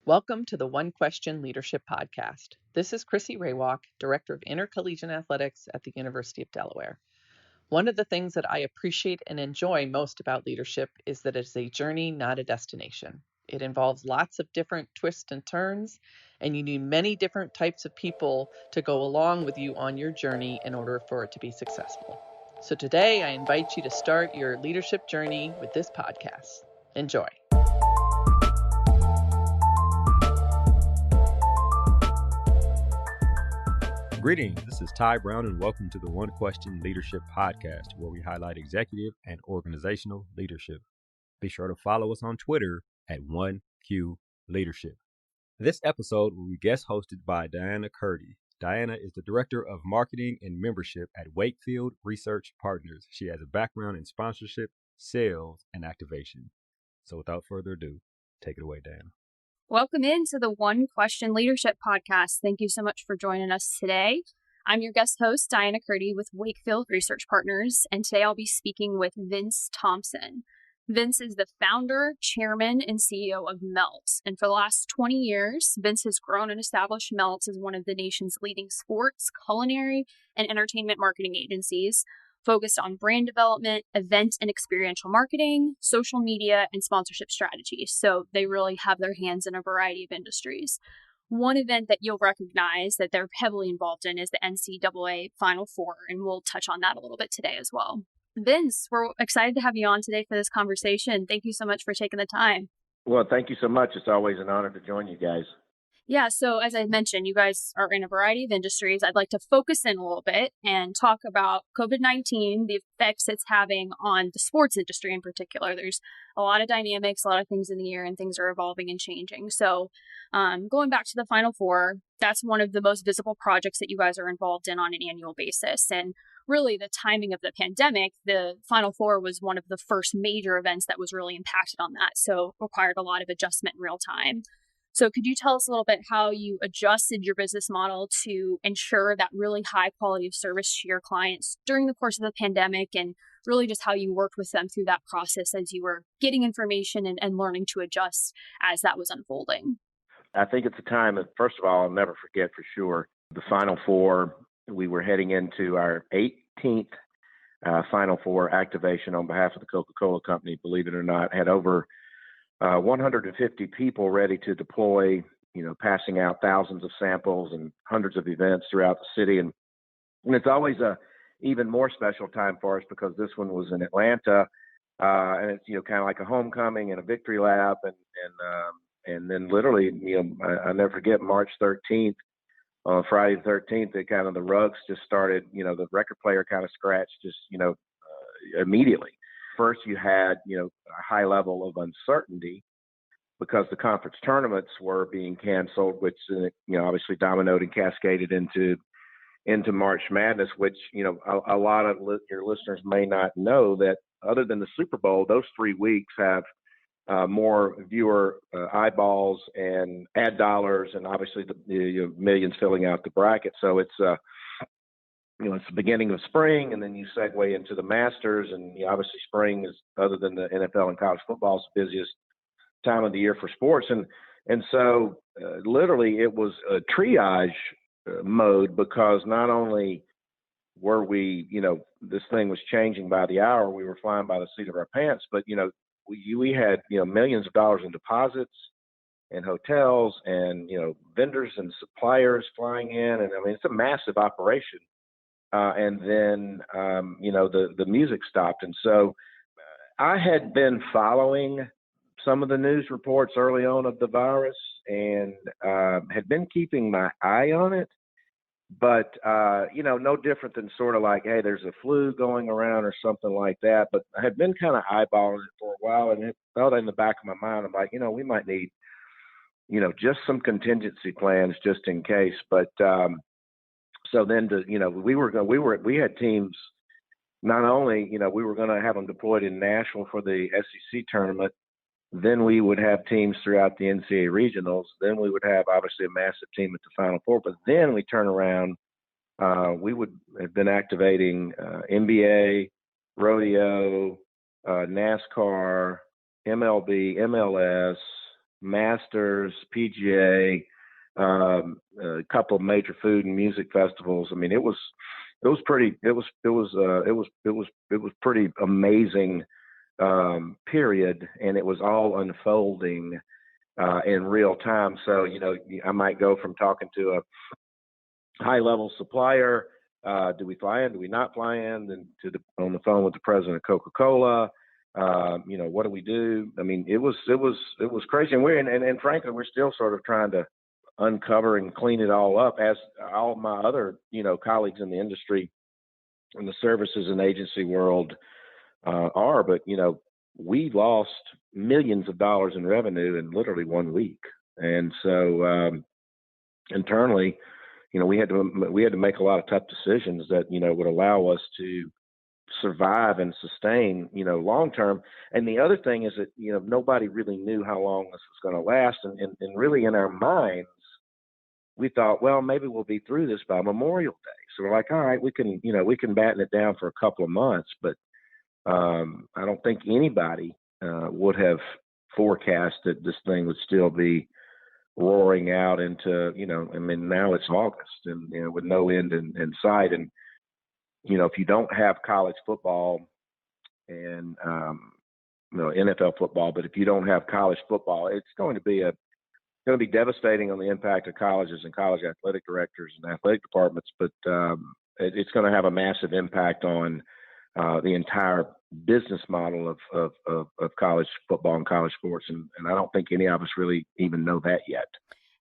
Welcome to the One Question Leadership Podcast. This is Chrissy Raywalk, Director of Intercollegiate Athletics at the University of Delaware. One of the things that I appreciate and enjoy most about leadership is that it's a journey, not a destination. It involves lots of different twists and turns, and you need many different types of people to go along with you on your journey in order for it to be successful. So today, I invite you to start your leadership journey with this podcast. Enjoy. Greetings, this is Ty Brown and welcome to the One Question Leadership Podcast, where we highlight executive and organizational leadership. Be sure to follow us on Twitter at 1Q Leadership. This episode will be guest hosted by Diana Curti. Diana is the Director of Marketing and Membership at Wakefield Research Partners. She has a background in sponsorship, sales, and activation. So without further ado, take it away, Diana. Welcome into the One Question Leadership Podcast. Thank you so much for joining us today. I'm your guest host, Diana Curti with Wakefield Research Partners, and today I'll be speaking with Vince Thompson. Vince is the founder, chairman, and CEO of Melt. And for the last 20 years, Vince has grown and established Melt as one of the nation's leading sports, culinary, and entertainment marketing agencies, focused on brand development, event and experiential marketing, social media, and sponsorship strategies. So they really have their hands in a variety of industries. One event that you'll recognize that they're heavily involved in is the NCAA Final Four, and we'll touch on that a little bit today as well. Vince, we're excited to have you on today for this conversation. Thank you so much for taking the time. Well, thank you so much. It's always an honor to join you guys. Yeah, so as I mentioned, you guys are in a variety of industries. I'd like to focus in a little bit and talk about COVID-19, the effects it's having on the sports industry in particular. There's a lot of dynamics, a lot of things in the air, and things are evolving and changing. So going back to the Final Four, that's one of the most visible projects that you guys are involved in on an annual basis. And really the timing of the pandemic, the Final Four was one of the first major events that was really impacted on that. So required a lot of adjustment in real time. So could you tell us a little bit how you adjusted your business model to ensure that really high quality of service to your clients during the course of the pandemic, and really just how you worked with them through that process as you were getting information and learning to adjust as that was unfolding? I think it's a time that, first of all, I'll never forget for sure. The Final Four, we were heading into our 18th Final Four activation on behalf of the Coca-Cola Company, believe it or not, had over 150 people ready to deploy, passing out thousands of samples and hundreds of events throughout the city. And it's always a even more special time for us because this one was in Atlanta, and it's, kind of like a homecoming and a victory lap. And then literally, I never forget March 13th, on Friday the 13th, the rugs just started, the record player kind of scratched just, immediately. First, you had, a high level of uncertainty because the conference tournaments were being canceled, which, obviously dominoed and cascaded into March Madness, which, a lot of your listeners may not know that other than the Super Bowl, those 3 weeks have more viewer eyeballs and ad dollars, and obviously the millions filling out the bracket. So it's it's the beginning of spring, and then you segue into the Masters, and obviously spring is, other than the NFL and college football, is the busiest time of the year for sports. And so literally it was a triage mode, because not only were we, this thing was changing by the hour, we were flying by the seat of our pants, but, we had, millions of dollars in deposits and hotels and, vendors and suppliers flying in. And I mean, it's a massive operation. And then, the music stopped. And so I had been following some of the news reports early on of the virus and had been keeping my eye on it. But, no different than sort of like, hey, there's a flu going around or something like that. But I had been kind of eyeballing it for a while, and it felt in the back of my mind. I'm like, we might need, just some contingency plans just in case. But so then, we had teams. Not only, we were going to have them deployed in Nashville for the SEC tournament. Then we would have teams throughout the NCAA regionals. Then we would have obviously a massive team at the Final Four. But then we turn around. We would have been activating NBA, rodeo, NASCAR, MLB, MLS, Masters, PGA, a couple of major food and music festivals. I mean, it was pretty amazing period, and it was all unfolding in real time. So, I might go from talking to a high level supplier, do we fly in, do we not fly in, then on the phone with the president of Coca-Cola. What do we do? I mean, it was crazy, and frankly, we're still sort of trying to uncover and clean it all up, as all my other colleagues in the industry, in the services and agency world are. But we lost millions of dollars in revenue in literally 1 week, and so internally, we had to make a lot of tough decisions that would allow us to survive and sustain long term. And the other thing is that nobody really knew how long this was going to last, and really in our minds we thought, well, maybe we'll be through this by Memorial Day. So we're like, all right, we can batten it down for a couple of months. But I don't think anybody would have forecast that this thing would still be roaring out into, I mean, now it's August, and with no end in sight. And if you don't have college football and NFL football, but if you don't have college football, it's going to be devastating on the impact of colleges and college athletic directors and athletic departments. But it's going to have a massive impact on the entire business model of college football and college sports. And I don't think any of us really even know that yet.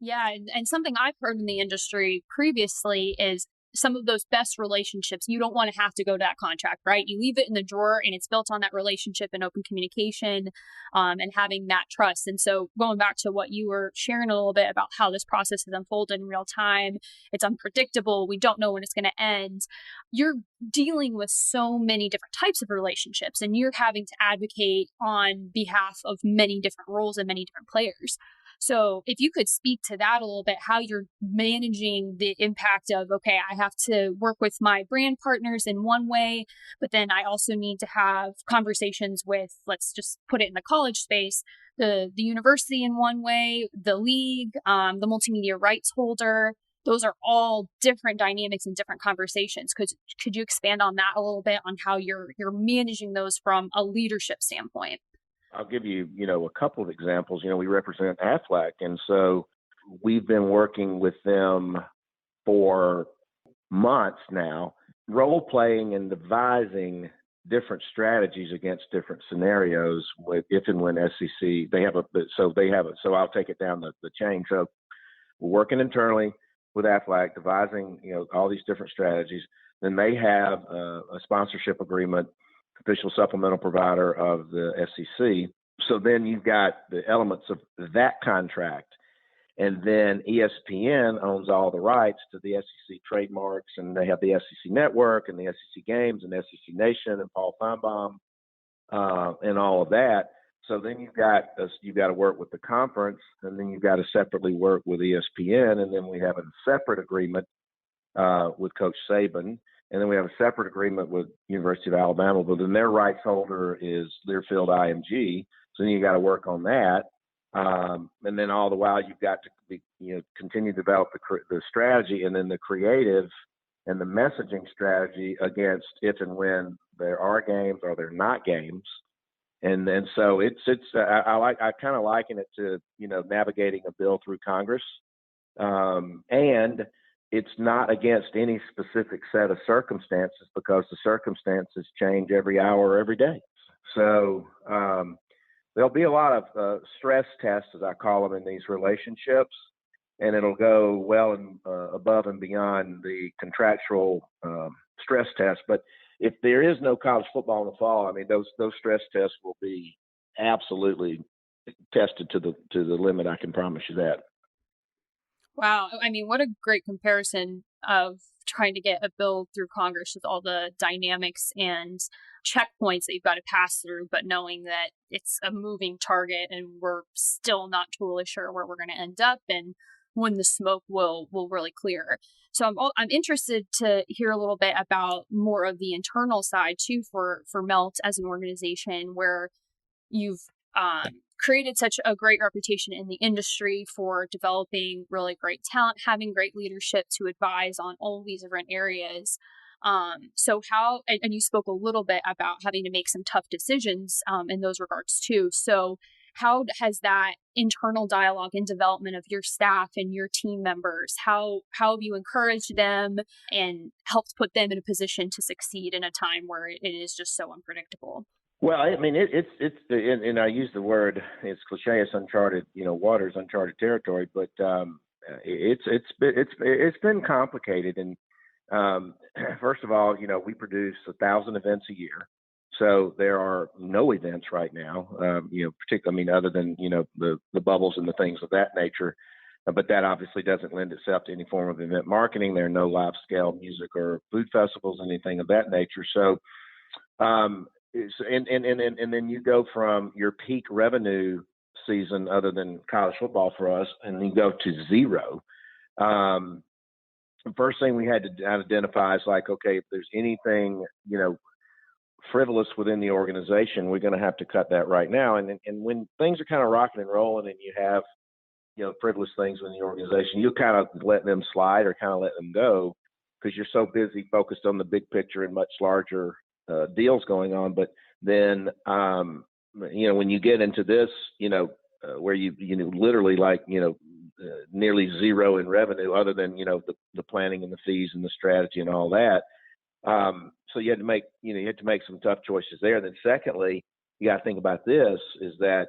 Yeah. And something I've heard in the industry previously is some of those best relationships, you don't want to have to go to that contract, right? You leave it in the drawer, and it's built on that relationship and open communication and having that trust. And so going back to what you were sharing a little bit about how this process has unfolded in real time, it's unpredictable. We don't know when it's going to end. You're dealing with so many different types of relationships, and you're having to advocate on behalf of many different roles and many different players. So if you could speak to that a little bit, how you're managing the impact of, okay, I have to work with my brand partners in one way, but then I also need to have conversations with, let's just put it in the college space, the university in one way, the league, the multimedia rights holder. Those are all different dynamics and different conversations. Could you expand on that a little bit, on how you're managing those from a leadership standpoint? I'll give you, a couple of examples. We represent AFLAC, and so we've been working with them for months now, role playing and devising different strategies against different scenarios if and when SEC so I'll take it down the chain. So we're working internally with AFLAC, devising all these different strategies. Then they have a sponsorship agreement, official supplemental provider of the SEC. So then you've got the elements of that contract. And then ESPN owns all the rights to the SEC trademarks, and they have the SEC Network and the SEC Games and SEC Nation and Paul Feinbaum and all of that. So then you've got to work with the conference, and then you've got to separately work with ESPN, and then we have a separate agreement with Coach Saban. And then we have a separate agreement with University of Alabama, but then their rights holder is Learfield IMG. So then you got to work on that. And then all the while you've got to continue to develop the strategy, and then the creative and the messaging strategy against if and when there are games or there are not games. And then so I kind of liken it to navigating a bill through Congress, and it's not against any specific set of circumstances, because the circumstances change every hour or every day. So there'll be a lot of stress tests, as I call them, in these relationships, and it'll go well and above and beyond the contractual stress tests. But if there is no college football in the fall, I mean, those stress tests will be absolutely tested to the limit. I can promise you that. Wow. I mean, what a great comparison of trying to get a bill through Congress with all the dynamics and checkpoints that you've got to pass through, but knowing that it's a moving target and we're still not totally sure where we're going to end up and when the smoke will really clear. So I'm interested to hear a little bit about more of the internal side too for Melt as an organization, where you've created such a great reputation in the industry for developing really great talent, having great leadership to advise on all these different areas. So how, and you spoke a little bit about having to make some tough decisions in those regards too. So how has that internal dialogue and development of your staff and your team members, how have you encouraged them and helped put them in a position to succeed in a time where it is just so unpredictable? Well, I mean, and I use the word, it's cliche, it's uncharted, waters, uncharted territory, but it's been complicated. And first of all, we produce 1,000 events a year. So there are no events right now, particularly, other than, the bubbles and the things of that nature. But that obviously doesn't lend itself to any form of event marketing. There are no live scale music or food festivals, anything of that nature. So, and then you go from your peak revenue season, other than college football for us, and you go to zero. The first thing we had to identify is like, okay, if there's anything, frivolous within the organization, we're going to have to cut that right now. And when things are kind of rocking and rolling and you have, frivolous things within the organization, you kind of let them slide or kind of let them go because you're so busy focused on the big picture and much larger deals going on. But then, when you get into this, where you literally nearly zero in revenue, other than the planning and the fees and the strategy and all that. So you had to make some tough choices there. And then secondly, you got to think about this: is that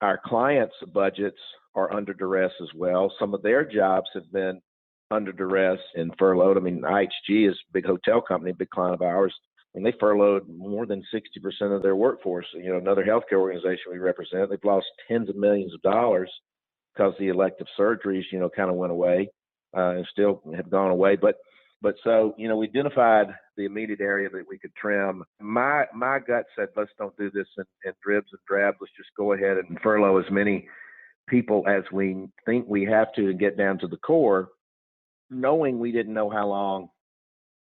our clients' budgets are under duress as well. Some of their jobs have been under duress and furloughed. I mean, IHG is a big hotel company, a big client of ours, and they furloughed more than 60% of their workforce. Another healthcare organization we represent, they've lost tens of millions of dollars because the elective surgeries, kind of went away and still have gone away. But so, we identified the immediate area that we could trim. My gut said, let's don't do this in dribs and drabs. Let's just go ahead and furlough as many people as we think we have to and get down to the core, knowing we didn't know how long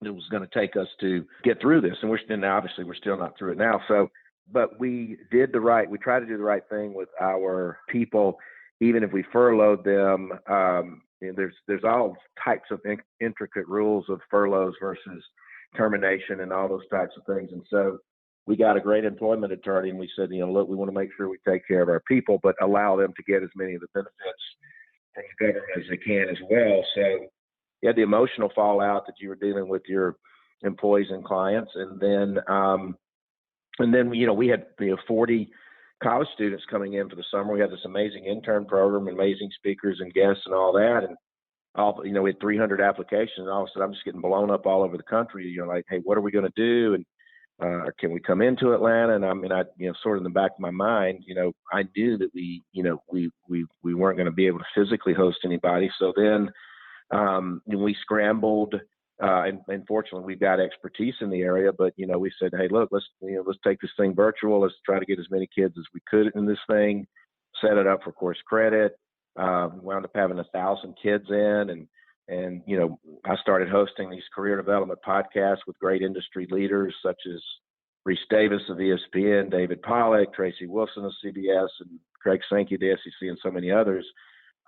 it was going to take us to get through this. And we're still not through it now. So, but we tried to do the right thing with our people, even if we furloughed them. There's all types of intricate rules of furloughs versus termination and all those types of things. And so we got a great employment attorney, and we said, look, we want to make sure we take care of our people, but allow them to get as many of the benefits from the government as they can as well. So you had the emotional fallout that you were dealing with your employees and clients. And then we had 40 college students coming in for the summer. We had this amazing intern program, amazing speakers and guests and all that. And we had 300 applications, and all of a sudden I'm just getting blown up all over the country. Like, hey, what are we going to do? And can we come into Atlanta? And I sort of in the back of my mind, I knew that we weren't going to be able to physically host anybody. So then we scrambled. And fortunately, we've got expertise in the area, but we said, hey, look, let's take this thing virtual. Let's try to get as many kids as we could in this thing. Set it up for course credit. Wound up having 1,000 kids in, and I started hosting these career development podcasts with great industry leaders such as Reese Davis of ESPN, David Pollack, Tracy Wilson of CBS, and Craig Sankey of the SEC, and so many others.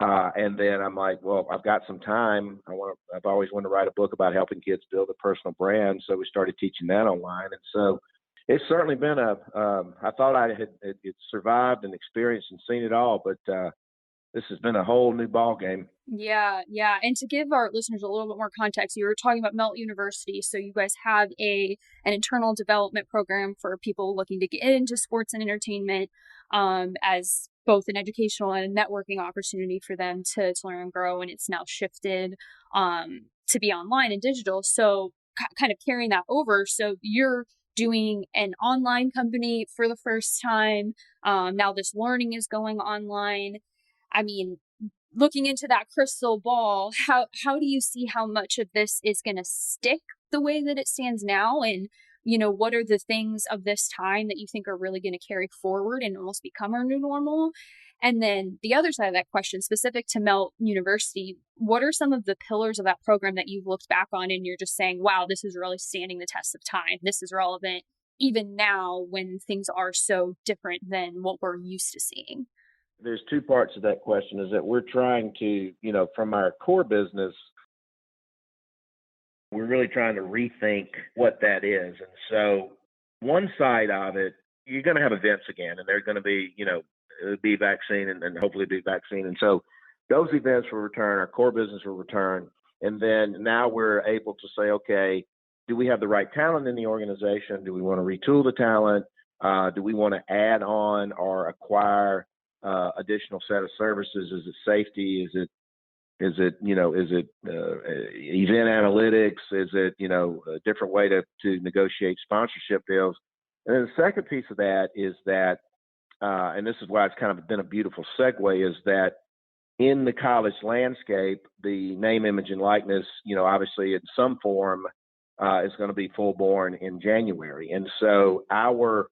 And then I'm like, well, I've got some time. I've always wanted to write a book about helping kids build a personal brand. So we started teaching that online. And so it's certainly been I thought I had survived and experienced and seen it all, but this has been a whole new ball game. Yeah. And to give our listeners a little bit more context, you were talking about Melt University. So you guys have an internal development program for people looking to get into sports and entertainment, as both an educational and a networking opportunity for them to learn and grow. And it's now shifted to be online and digital. So kind of carrying that over. So you're doing an online company for the first time. Now this learning is going online. I mean, looking into that crystal ball, how do you see how much of this is going to stick the way that it stands now? And, what are the things of this time that you think are really going to carry forward and almost become our new normal? And then the other side of that question, specific to Melt University, what are some of the pillars of that program that you've looked back on and you're just saying, wow, this is really standing the test of time. This is relevant even now when things are so different than what we're used to seeing? There's two parts of that question. Is that we're trying to, from our core business, we're really trying to rethink what that is. And so one side of it, you're going to have events again, and they're going to be, be vaccine and hopefully be vaccine. And so those events will return, our core business will return. And then now we're able to say, okay, do we have the right talent in the organization? Do we want to retool the talent? Do we want to add on or acquire additional set of services? Is it safety? Is it event analytics? Is it, a different way to negotiate sponsorship deals? And then the second piece of that is that, and this is why it's kind of been a beautiful segue, is that in the college landscape, the name, image, and likeness, obviously in some form is going to be full born in January. And so our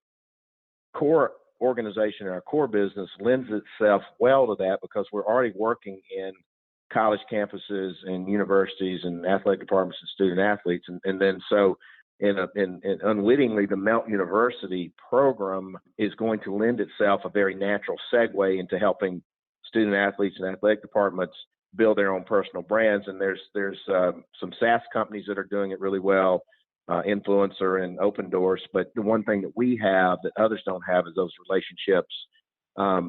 core organization, our core business lends itself well to that because we're already working in college campuses and universities and athletic departments and student athletes. And then so in unwittingly, the Melt University program is going to lend itself a very natural segue into helping student athletes and athletic departments build their own personal brands. And there's some SaaS companies that are doing it really well, Influencer and Open Doors. But the one thing that we have that others don't have is those relationships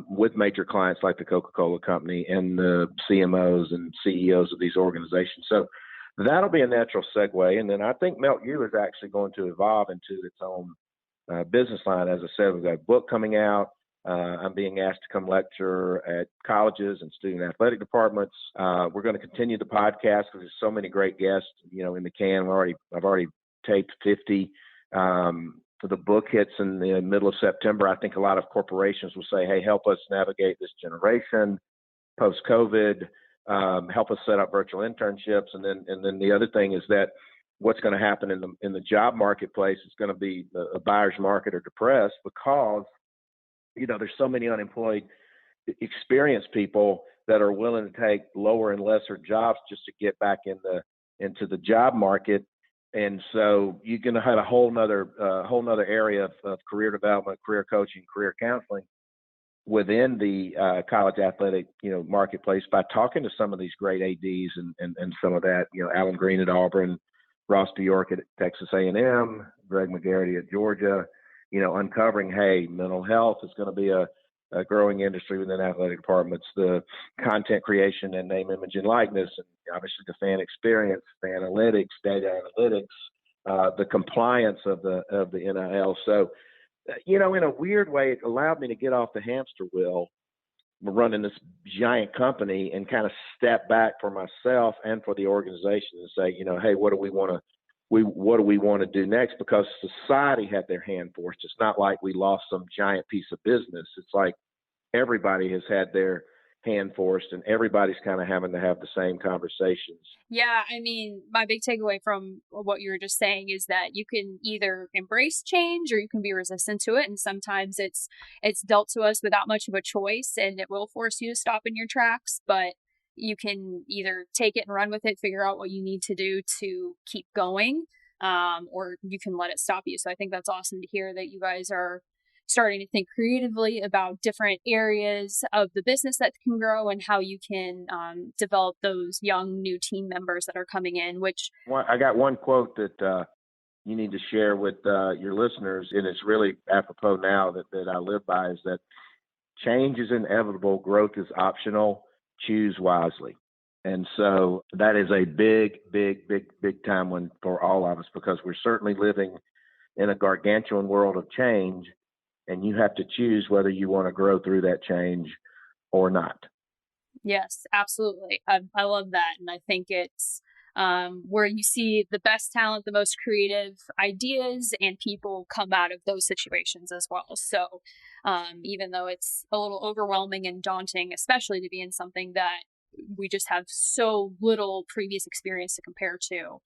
with major clients like the Coca-Cola Company and the CMOs and CEOs of these organizations. So that'll be a natural segue. And then I think Melt U is actually going to evolve into its own business line. As I said, we've got a book coming out. I'm being asked to come lecture at colleges and student athletic departments. We're going to continue the podcast because there's so many great guests, in the can. I've already taped 50. The book hits in the middle of September. I think a lot of corporations will say, hey, help us navigate this generation post-COVID, help us set up virtual internships. And then the other thing is that what's going to happen in the job marketplace is going to be a buyer's market or depressed because, there's so many unemployed, experienced people that are willing to take lower and lesser jobs just to get back into the job market. And so you're going to have a whole nother area of career development, career coaching, career counseling within the college athletic, marketplace by talking to some of these great ADs and some of that, Alan Green at Auburn, Ross Bjork at Texas A&M, Greg McGarity at Georgia, uncovering, hey, mental health is going to be a growing industry within athletic departments, the content creation and name, image, and likeness, and obviously the fan experience, the analytics, data analytics, the compliance of the NIL. So, in a weird way, it allowed me to get off the hamster wheel running this giant company and kind of step back for myself and for the organization and say, hey, what do we want to do next? Because society had their hand forced. It's not like we lost some giant piece of business. It's like everybody has had their hand forced and everybody's kind of having to have the same conversations. Yeah, I mean, my big takeaway from what you were just saying is that you can either embrace change or you can be resistant to it. And sometimes it's dealt to us without much of a choice and it will force you to stop in your tracks. But you can either take it and run with it, figure out what you need to do to keep going, or you can let it stop you. So I think that's awesome to hear that you guys are starting to think creatively about different areas of the business that can grow and how you can develop those young new team members that are coming in, which I got one quote that you need to share with your listeners, and it's really apropos now that I live by, is that change is inevitable, growth is optional, choose wisely. And so that is a big, big, big, big time one for all of us because we're certainly living in a gargantuan world of change. And you have to choose whether you want to grow through that change or not. Yes, absolutely. I love that. And I think it's where you see the best talent, the most creative ideas, and people come out of those situations as well. So even though it's a little overwhelming and daunting, especially to be in something that we just have so little previous experience to compare to,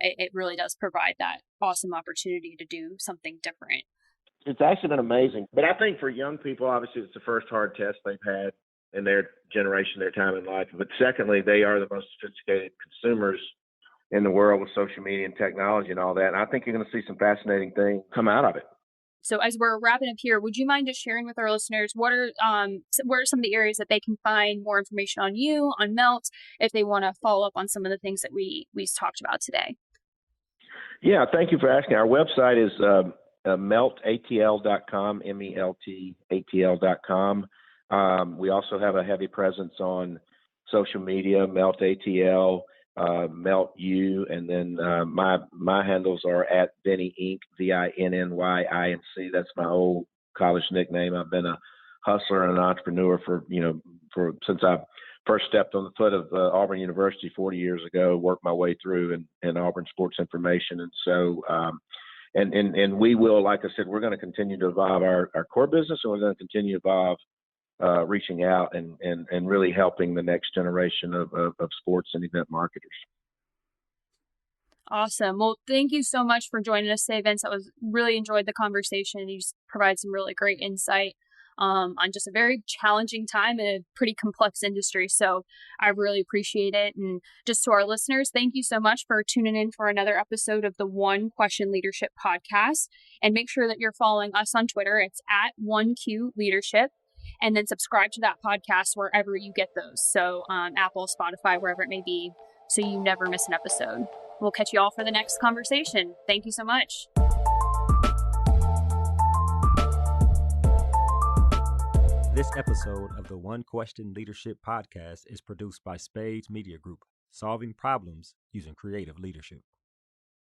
it really does provide that awesome opportunity to do something different. It's actually been amazing. But I think for young people, obviously, it's the first hard test they've had in their generation, their time in life. But secondly, they are the most sophisticated consumers in the world with social media and technology and all that. And I think you're going to see some fascinating things come out of it. So as we're wrapping up here, would you mind just sharing with our listeners what are some of the areas that they can find more information on you, on Melt, if they want to follow up on some of the things that we talked about today? Yeah, thank you for asking. Our website is meltatl.com, meltatl.com. We also have a heavy presence on social media, Melt ATL, Melt U, and then my handles are at Vinny Inc., VINNYINC. That's my old college nickname. I've been a hustler and an entrepreneur for since I first stepped on the foot of Auburn University 40 years ago. Worked my way through in Auburn sports information, and so and we will, like I said, we're going to continue to evolve our core business, and we're going to continue to evolve. Reaching out and really helping the next generation of sports and event marketers. Awesome. Well, thank you so much for joining us today, Vince. I really enjoyed the conversation. You just provide some really great insight on just a very challenging time in a pretty complex industry. So I really appreciate it. And just to our listeners, thank you so much for tuning in for another episode of the One Question Leadership podcast. And make sure that you're following us on Twitter. It's at 1Q Leadership. And then subscribe to that podcast wherever you get those. So Apple, Spotify, wherever it may be, so you never miss an episode. We'll catch you all for the next conversation. Thank you so much. This episode of the One Question Leadership podcast is produced by Spades Media Group, solving problems using creative leadership.